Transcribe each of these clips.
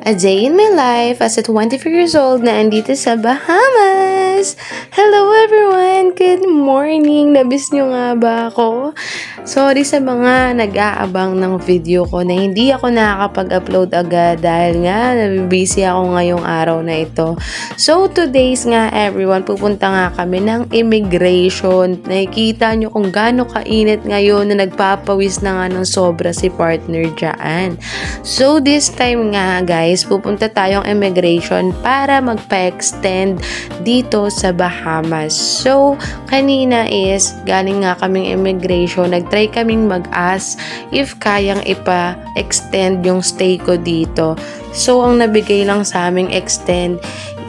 A day in my life as a 24 years old na andito sa Bahamas. Hello everyone! Good morning! Nabis nyo nga ba ako? Sorry sa mga nag-aabang ng video ko na hindi ako nakakapag-upload agad dahil nga busy ako ngayong araw na ito. So today's nga everyone, pupunta nga kami ng immigration. Nakikita nyo kung gaano kainit ngayon na nagpapawis na nga ng sobra si partner dyan. So this time nga guys, pupunta tayong immigration para magpa-extend dito sa Bahamas. So, kanina is galing nga kaming immigration, nagtry kaming mag-ask if kayang ipa-extend yung stay ko dito. So, ang nabigay lang sa aming extend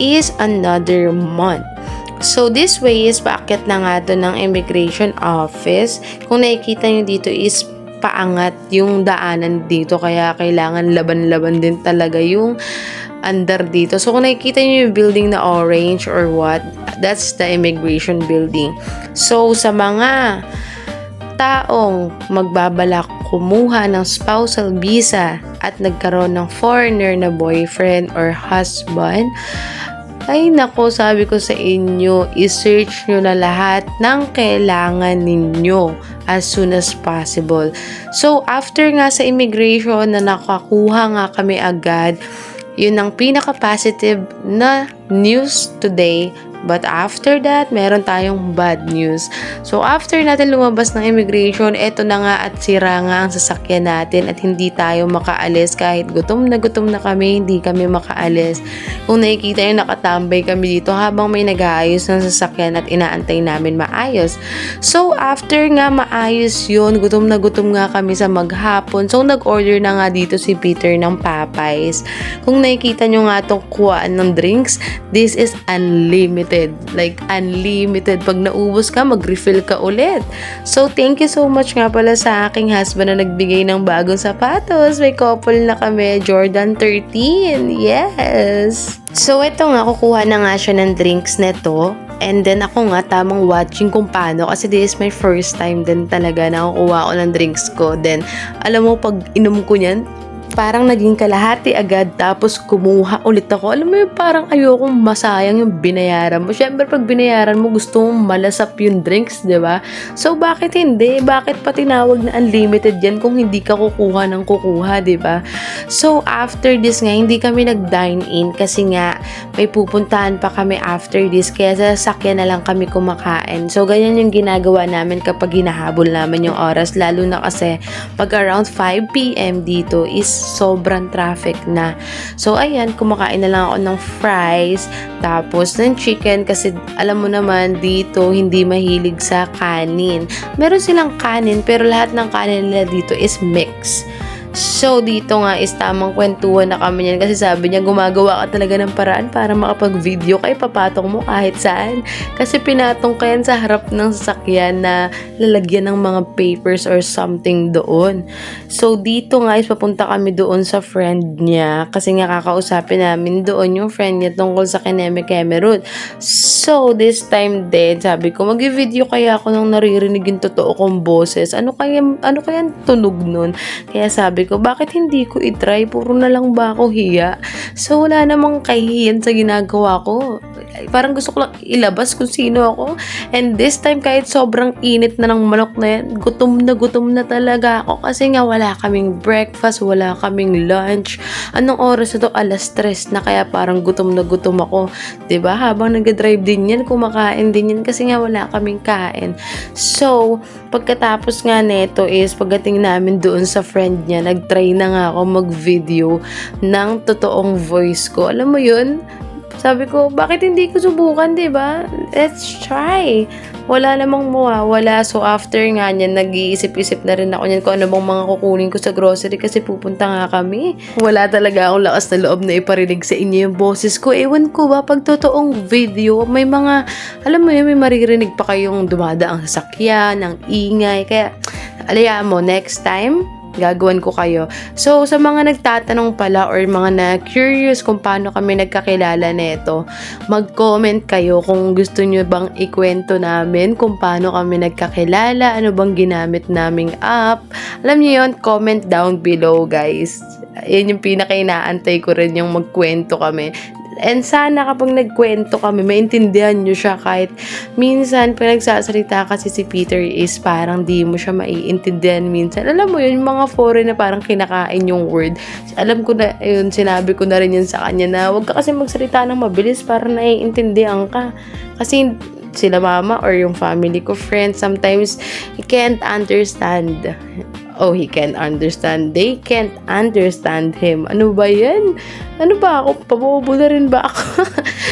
is another month. So, this way is paakyat na nga doon ng immigration office. Kung nakikita nyo dito is paangat yung daanan dito, kaya kailangan laban-laban din talaga yung under dito. So kung nakikita niyo yung building na orange or what, that's the immigration building. So sa mga taong magbabalak kumuha ng spousal visa at nagkaroon ng foreigner na boyfriend or husband, ay nako, sabi ko sa inyo, i-search nyo na lahat ng kailangan ninyo as soon as possible. So, after nga sa immigration na nakakuha nga kami agad, yun ang pinaka-positive na news today. But after that, meron tayong bad news. So, after natin lumabas ng immigration, eto na nga at sira nga ang sasakyan natin at hindi tayo makaalis. Kahit gutom na kami, hindi kami makaalis. Kung nakikita nyo, nakatambay kami dito habang may nag-aayos ng sasakyan at inaantay namin maayos. So, after nga maayos yun, gutom na kami sa maghapon. So, nag-order na nga dito si Peter ng Popeyes. Kung nakikita nyo nga itong kuhaan ng drinks, this is unlimited. Like, unlimited. Pag naubos ka, mag-refill ka ulit. So, thank you so much nga pala sa aking husband na nagbigay ng bagong sapatos. May couple na kami. Jordan 13. Yes! So, ito nga, kukuha na nga siya ng drinks neto. And then, ako nga, tamang watching kung paano. Kasi this is my first time din talaga na kukuha ko ng drinks ko. Then, alam mo, pag inom ko niyan, parang naging kalahati agad, tapos kumuha ulit ako. Alam mo yung parang ayokong masayang yung binayaran mo. Syempre pag binayaran mo, gusto mong malasap yung drinks, di ba? So bakit hindi? Bakit pa tinawag na unlimited yan kung hindi ka kukuha ng kukuha, di ba? So after this nga, hindi kami nag-dine in kasi nga may pupuntahan pa kami after this, kaya sa sasakyan na lang kami kumakain. So ganyan yung ginagawa namin kapag hinahabol namin yung oras, lalo na kasi pag around 5 p.m. dito is sobrang traffic na. So, ayan, kumakain na lang ako ng fries, tapos ng chicken, kasi alam mo naman, dito, hindi mahilig sa kanin. Meron silang kanin, pero lahat ng kanin nila dito is mix. So, dito nga is tamang kwentuhan na kami niyan kasi sabi niya, gumagawa ka talaga ng paraan para makapag-video kay papatong mo kahit saan. Kasi pinatong ka yan sa harap ng sasakyan na lalagyan ng mga papers or something doon. So, dito nga is papunta kami doon sa friend niya kasi nga kakausapin namin doon yung friend niya tungkol sa Kineme Road. So, this time din, sabi ko, mag-video kaya ako nang naririnig yung totoo kong boses. Ano kaya tunog nun? Kaya sabi ko, bakit hindi ko i-try? Puro na lang ba ako hiya? So, wala namang kahihiyan sa ginagawa ko. Parang gusto ko lang ilabas kung sino ako. And this time, kahit sobrang init na ng manok na yan, gutom na talaga ako. Kasi nga, wala kaming breakfast, wala kaming lunch. Anong oras na to? 3:00 na, kaya parang gutom ako. 'Di ba? Habang nag-drive din yan, kumakain din yan kasi nga wala kaming kain. So, pagkatapos nga neto is, pagdating namin doon sa friend niya, nag-try na nga ako mag-video ng totoong voice ko. Alam mo yun? Sabi ko, bakit hindi ko subukan, diba? Let's try. Wala namang mawawala. So, after nga niyan, nag-iisip-isip na rin ako niyan kung ano bang mga kukunin ko sa grocery kasi pupunta nga kami. Wala talaga akong lakas na loob na iparinig sa inyo yung boses ko. Ewan ko ba, pag totoong video, may mga, alam mo yun, may maririnig pa kayong dumadaang sasakyan, ng ingay. Kaya, alayaan mo, next time, gagawan ko kayo. So, sa mga nagtatanong pala or mga na-curious kung paano kami nagkakilala nito, mag-comment kayo kung gusto nyo bang ikwento namin kung paano kami nagkakilala, ano bang ginamit naming app. Alam niyo yun, comment down below, guys. Yan yung pinaka-inaantay ko rin, yung magkwento kami. And sana kapag nagkwento kami, maintindihan nyo siya kahit minsan pag nagsasalita kasi si Peter is parang di mo siya maiintindihan minsan. Alam mo yun, yung mga foreign na parang kinakain yung word. Alam ko na yun, sinabi ko na rin yun sa kanya na huwag ka kasi magsalita ng mabilis para naiintindihan ka. Kasi sila mama or yung family ko, friends, sometimes he can't understand. Oh, he can't understand. They can't understand him. Ano ba yan? Ano ba ako? Pabobo na rin ba ako?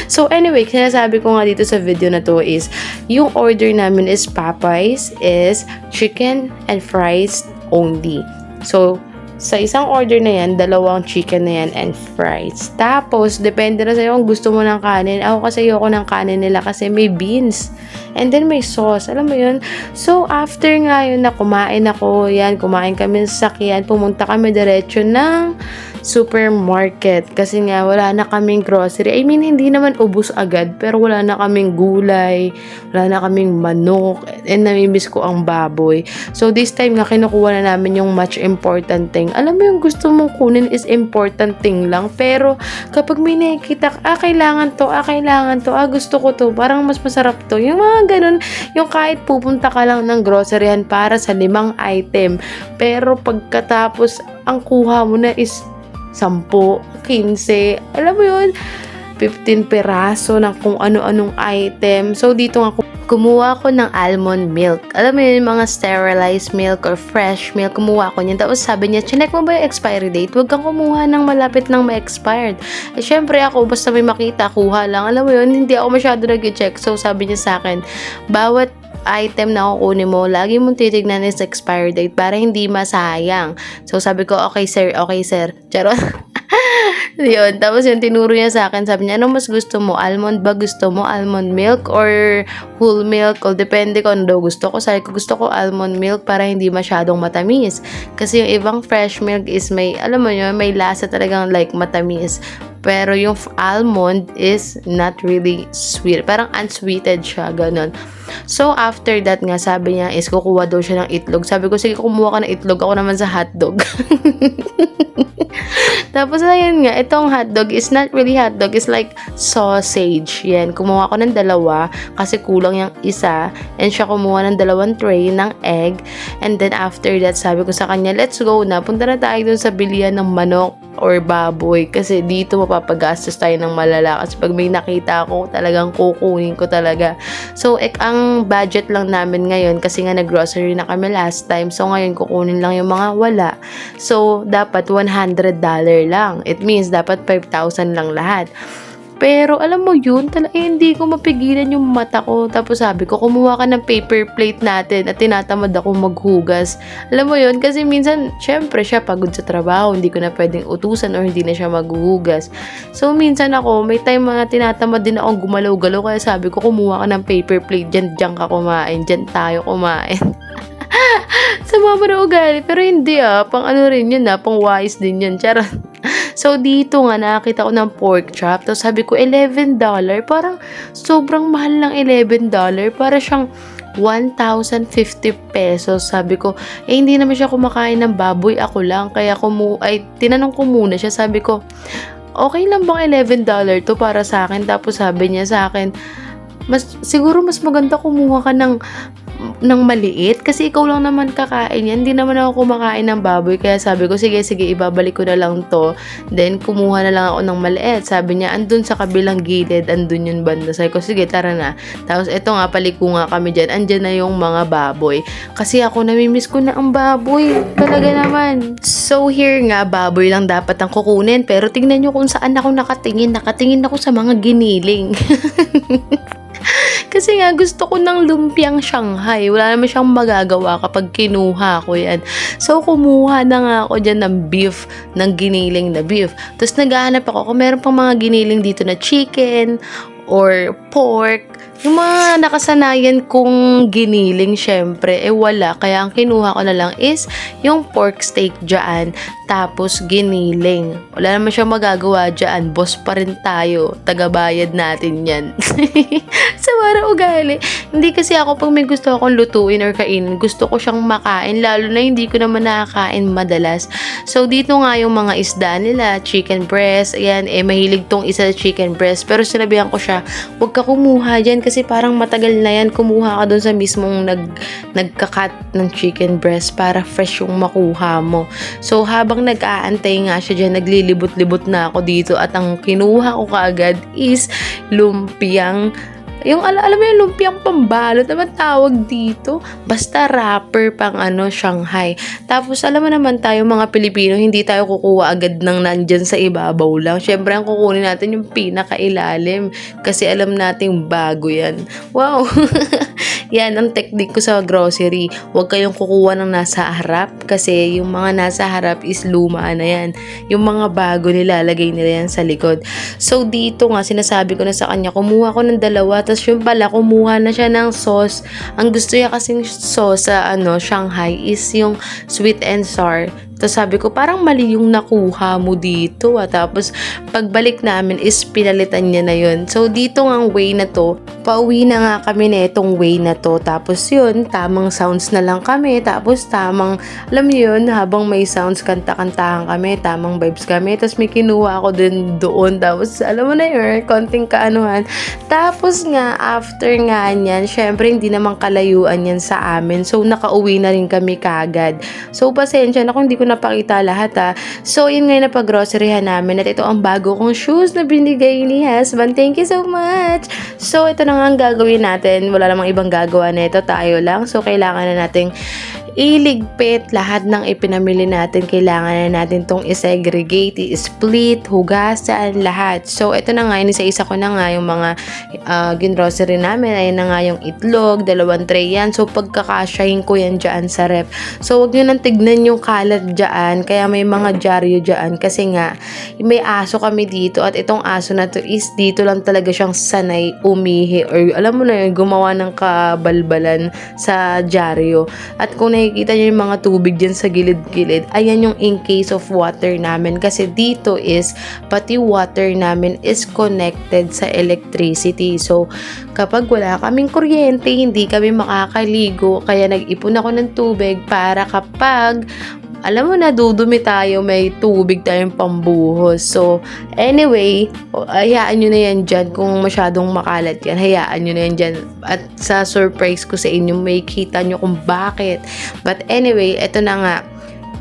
So anyway, sinasabi ko nga dito sa video na to is, yung order namin is Popeyes is chicken and fries only. So, sa isang order na yan, 2 chicken na yan and fries. Tapos, depende na sa'yo kung gusto mo ng kanin. Ako kasi ayoko ng kanin nila kasi may beans. And then may sauce. Alam mo yun? So, after nga yun na kumain ako, yan, kumain kami sa sakyan, pumunta kami diretso ng supermarket. Kasi nga, wala na kaming grocery. I mean, hindi naman ubos agad, pero wala na kaming gulay, wala na kaming manok, and namimiss ko ang baboy. So, this time nga, kinukuha na namin yung much important thing. Alam mo yung gusto mong kunin is important thing lang, pero kapag may nakikita ka, kailangan to, gusto ko to, parang mas masarap to. Yung mga ganun, yung kahit pupunta ka lang ng groceryhan para sa 5 item, pero pagkatapos, ang kuha mo na is 10, 15, alam mo yun, 15 peraso ng kung ano-anong item. So, dito nga kumuha ko ng almond milk. Alam mo yun, mga sterilized milk or fresh milk, kumuha ko niyan. Tapos sabi niya, chinek mo ba yung expiry date? Huwag kang kumuha ng malapit ng ma-expired. Eh, syempre ako, basta may makita, kuha lang. Alam mo yun, hindi ako masyado nag-check. So, sabi niya sa akin, bawat item na kukunin mo, lagi mong titignan is expiry date para hindi masayang. So, sabi ko, okay sir. Charot. Yun. Tapos yung tinuro niya sa akin, sabi niya, ano mas gusto mo? Almond ba gusto mo? Almond milk or whole milk? O depende kung ano daw gusto ko. Sabi ko, gusto ko almond milk para hindi masyadong matamis. Kasi yung ibang fresh milk is may, alam mo yun, may lasa talagang like matamis. Pero yung almond is not really sweet. Parang unsweeted siya, ganun. So, after that nga, sabi niya is kukuha daw siya ng itlog. Sabi ko, sige, kumuha ka ng itlog. Ako naman sa hotdog. Tapos, ayun nga, itong hotdog is not really hotdog. It's like sausage. Yan, kumuha ko ng 2 kasi kulang yung isa. And siya kumuha ng 2 tray ng egg. And then, after that, sabi ko sa kanya, let's go na. Punta na tayo dun sa bilihan ng manok or baboy. Kasi dito mapapagastos tayo ng malala. Kasi pag may nakita ako, talagang kukunin ko talaga. So, ang budget lang namin ngayon, kasi nga nag-grocery na kami last time. So, ngayon kukunin lang yung mga wala. So, dapat $100 lang. It means dapat 5,000 lang lahat. Pero alam mo yun, hindi ko mapigilan yung mata ko. Tapos sabi ko, kumuha ka ng paper plate natin at tinatamad ako maghugas. Alam mo yun, kasi minsan, syempre siya pagod sa trabaho, hindi ko na pwedeng utusan or hindi na siya maghugas. So minsan ako, may time mga tinatamad din akong gumalaw-galaw, kaya sabi ko, kumuha ka ng paper plate, dyan ka kumain, dyan tayo kumain. Sa mama na ugali, pero hindi pang ano rin yun pang wise din yun, charot. So, dito nga, nakakita ko ng pork chop. Tapos, sabi ko, $11. Parang, sobrang mahal ng $11. Para siyang 1,050 pesos. Sabi ko, hindi naman siya kumakain ng baboy. Ako lang. Kaya, tinanong ko muna siya. Sabi ko, okay lang bang $11 to para sa akin? Tapos, sabi niya sa akin, siguro mas maganda kumuha ka ng maliit kasi ikaw lang naman kakain yan, hindi naman ako kumakain ng baboy, kaya sabi ko sige ibabalik ko na lang to, then kumuha na lang ako ng maliit. Sabi niya andun sa kabilang gilid, andun yung banda. Sabi ko sige tara na. Tapos eto nga, paliko nga kami dyan, andyan na yung mga baboy kasi ako namimiss ko na ang baboy talaga naman. So here nga, baboy lang dapat ang kukunin, pero tingnan nyo kung saan ako nakatingin ako sa mga giniling. Kasi nga, gusto ko ng lumpiang Shanghai. Wala naman siyang magagawa kapag kinuha ko yan. So, kumuha na nga ako dyan ng beef, ng giniling na beef. Tapos, naghahanap ako kung meron pang mga giniling dito na chicken or pork. Yung mga nakasanayan kong giniling, syempre, wala. Kaya ang kinuha ko na lang is yung pork steak dyan, tapos giniling. Wala naman siya magagawa dyan. Boss pa rin tayo. Tagabayad natin yan. Sa parang ugali. Hindi kasi ako pag may gusto akong lutuin or kainin, gusto ko siyang makain. Lalo na hindi ko naman nakakain madalas. So, dito nga yung mga isda nila, chicken breast. Ayan, mahilig tong isa chicken breast. Pero sinabihan ko siya, huwag ka kumuha dyan kasi parang matagal na yan. Kumuha ka dun sa mismong nagkakat ng chicken breast para fresh yung makuha mo. So, habang nag-aantay nga siya dyan, naglilibot-libot na ako dito at ang kinuha ko kaagad is lumpiang yung alam mo yung lumpiang pambalot naman tawag dito. Basta wrapper pang Shanghai. Tapos alam mo naman tayo mga Pilipino, hindi tayo kukuha agad ng nandyan sa ibabaw lang. Syempre ang kukunin natin yung pinakailalim kasi alam nating bago yan. Wow! Yan ang technique ko sa grocery. Huwag kayong kukuha ng nasa harap kasi yung mga nasa harap is luma na yan. Yung mga bago nilalagay nila yan sa likod. So dito nga sinasabi ko na sa kanya, kumuha ko ng dalawa, tapos yung pala kumuha na siya ng sauce. Ang gusto niya kasing sauce sa Shanghai is yung sweet and sour. Tapos sabi ko, parang mali yung nakuha mo dito. Tapos, pagbalik namin is pinalitan niya na yun. So, dito nga ang way na to, pauwi na nga kami na itong way na to. Tapos yun, tamang sounds na lang kami. Tapos tamang, alam niyo yun, habang may sounds, kanta-kantahan kami, tamang vibes kami. Tapos may kinuha ako din doon. Tapos, alam mo na yun, konting kaanuhan. Tapos nga, after nga niyan, syempre hindi naman kalayuan yan sa amin. So, nakauwi na rin kami kagad. So, pasensya na kung hindi ko napakita lahat. So, yun nga na pag-groceryhan namin at ito ang bago kong shoes na binigay ni husband. Thank you so much! So, ito na nga ang gagawin natin. Wala namang ibang gagawa na ito. Tayo lang. So, kailangan na nating iligpit lahat ng ipinamili natin. Kailangan na natin tong isegregate, i-split, hugasan, lahat. So, ito na nga, isa-isa ko na nga yung mga ginrocery namin. Ayun na nga yung itlog, 2 tray yan. So, pagkakasyahin ko yan dyan sa rep. So, wag nyo nang tignan yung kalat dyan. Kaya may mga dyaryo dyan. Kasi nga, may aso kami dito at itong aso na to is dito lang talaga siyang sanay umihi or alam mo na yun, gumawa ng kabalbalan sa dyaryo. At kung nakikita nyo yung mga tubig dyan sa gilid-gilid, ayan yung in case of water namin. Kasi dito is, pati water namin is connected sa electricity. So, kapag wala kaming kuryente, hindi kami makakaligo. Kaya nag-ipon ako ng tubig para kapag alam mo na, dudumi tayo, may tubig tayong pambuhos. So, anyway, hayaan nyo na yan dyan. Kung masyadong makalat yan, hayaan nyo na yan dyan. At sa surprise ko sa inyo, may kita nyo kung bakit. But anyway, eto na nga.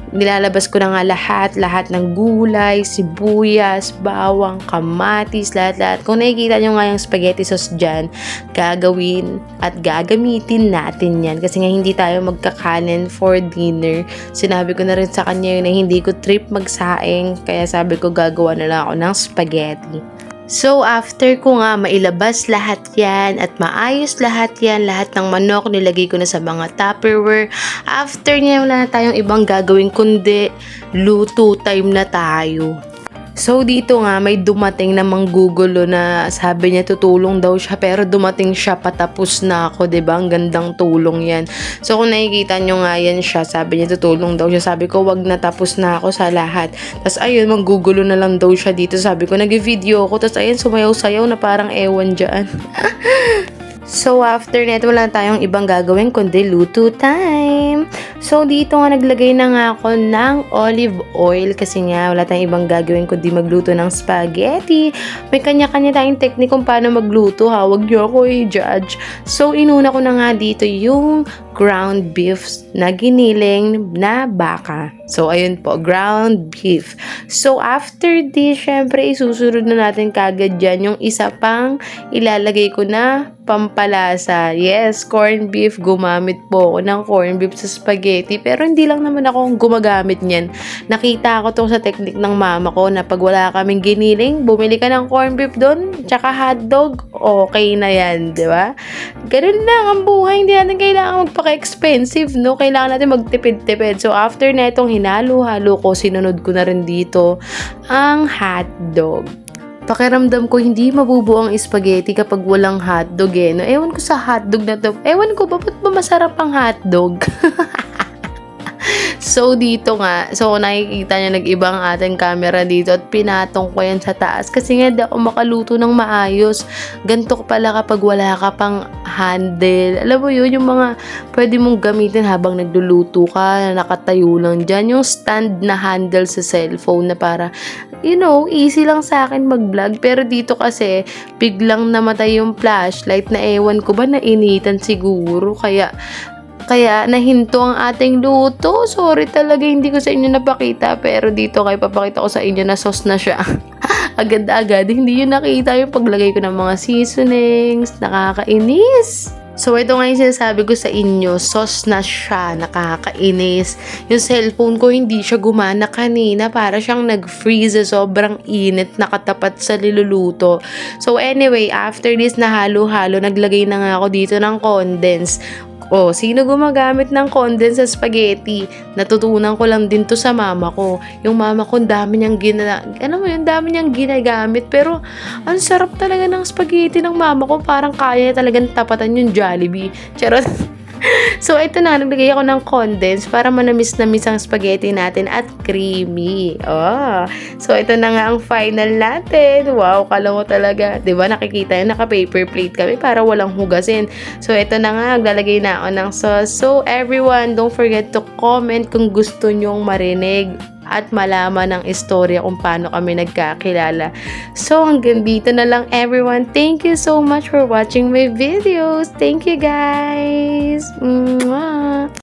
Nilalabas ko na nga lahat ng gulay, sibuyas, bawang, kamatis, lahat-lahat. Kung nakikita nyo nga yung spaghetti sauce dyan, gagawin at gagamitin natin yan. Kasi nga hindi tayo magkakanin for dinner. Sinabi ko na rin sa kanya yun na hindi ko trip magsaing. Kaya sabi ko gagawa na lang ako ng spaghetti. So, after ko nga mailabas lahat yan at maayos lahat yan, lahat ng manok nilagay ko na sa mga Tupperware. After niya, wala na tayong ibang gagawin kundi luto time na tayo. So, dito nga, may dumating na manggugulo na sabi niya tutulong daw siya, pero dumating siya patapos na ako, diba? Ang gandang tulong yan. So, kung nakikita nyo nga yan siya, sabi niya tutulong daw siya. Sabi ko, wag na, tapos na ako sa lahat. Tapos, ayun, manggugulo na lang daw siya dito. Sabi ko, nag-video ako. Tapos, ayun, sumayaw-sayaw na parang ewan dyan. So, after neto, wala tayong ibang gagawin kundi luto time. So, dito nga naglagay na nga ako ng olive oil kasi nga wala tayong ibang gagawin kundi magluto ng spaghetti. May kanya-kanya tayong technique kung paano magluto, ha? Huwag niyo ako i-judge. So, inuna ko na nga dito yung ground beef na giniling na baka. So, ayun po, ground beef. So, after this, syempre, isusunod na natin kagad dyan yung isa pang ilalagay ko na pampalasa. Yes, corned beef. Gumamit po ako ng corned beef sa spaghetti. Pero hindi lang naman ako gumagamit niyan. Nakita ko to sa technique ng mama ko na pag wala kaming giniling, bumili ka ng corned beef doon, tsaka hotdog, okay na yan, di ba? Ganun lang ang buhay. Hindi natin kailangan magpaka-expensive, no? Kailangan natin magtipid-tipid. So, after na itong hinalo-halo ko, sinunod ko na rin dito ang hotdog. Pakiramdam ko hindi mabubuo ang spaghetti kapag walang hotdog eh. No, ewan ko sa hotdog na to. Ewan ko ba masarap ang hotdog? So, dito nga, so nakikita niya nag-iba ang ating camera dito at pinatong ko yan sa taas kasi nga di ako makaluto ng maayos. Ganto pala kapag wala ka pang handle. Alam mo yun, yung mga pwede mong gamitin habang nagluluto ka, nakatayo lang dyan. Yung stand na handle sa cellphone na para, you know, easy lang sa akin mag-vlog. Pero dito kasi, biglang namatay yung flashlight na ewan ko ba, nainitan siguro. Kaya nahinto ang ating luto. Sorry talaga, hindi ko sa inyo napakita. Pero dito kayo papakita ko sa inyo na sauce na siya. Agad-agad. Hindi yun nakita yung paglagay ko ng mga seasonings. Nakakainis. So, ito nga yung sinasabi ko sa inyo. Sauce na siya. Nakakainis. Yung cellphone ko hindi siya gumana kanina. Para siyang nag-freeze. Sobrang init. Nakatapat sa niluluto. So, anyway, after this na halo-halo, naglagay na nga ako dito ng condense. Oh, sino gumagamit ng condense sa spaghetti? Natutunan ko lang din to sa mama ko. Yung mama ko, dami niyang dami niyang ginagamit. Pero, ang sarap talaga ng spaghetti ng mama ko. Parang kaya talagang tapatan yung Jollibee. Charot. So, ito na, naglagay ako ng condense para manamis-namis ang spaghetti natin at creamy. Oh. So, ito na nga ang final natin. Wow, kala mo talaga. Diba, nakikita yun, naka-paper plate kami para walang hugasin. So, ito na nga, naglalagay na ako ng sauce. So, everyone, don't forget to comment kung gusto nyong marinig at malaman ng istorya kung paano kami nagkakilala. So, hanggang dito na lang everyone. Thank you so much for watching my videos. Thank you guys! Mwah!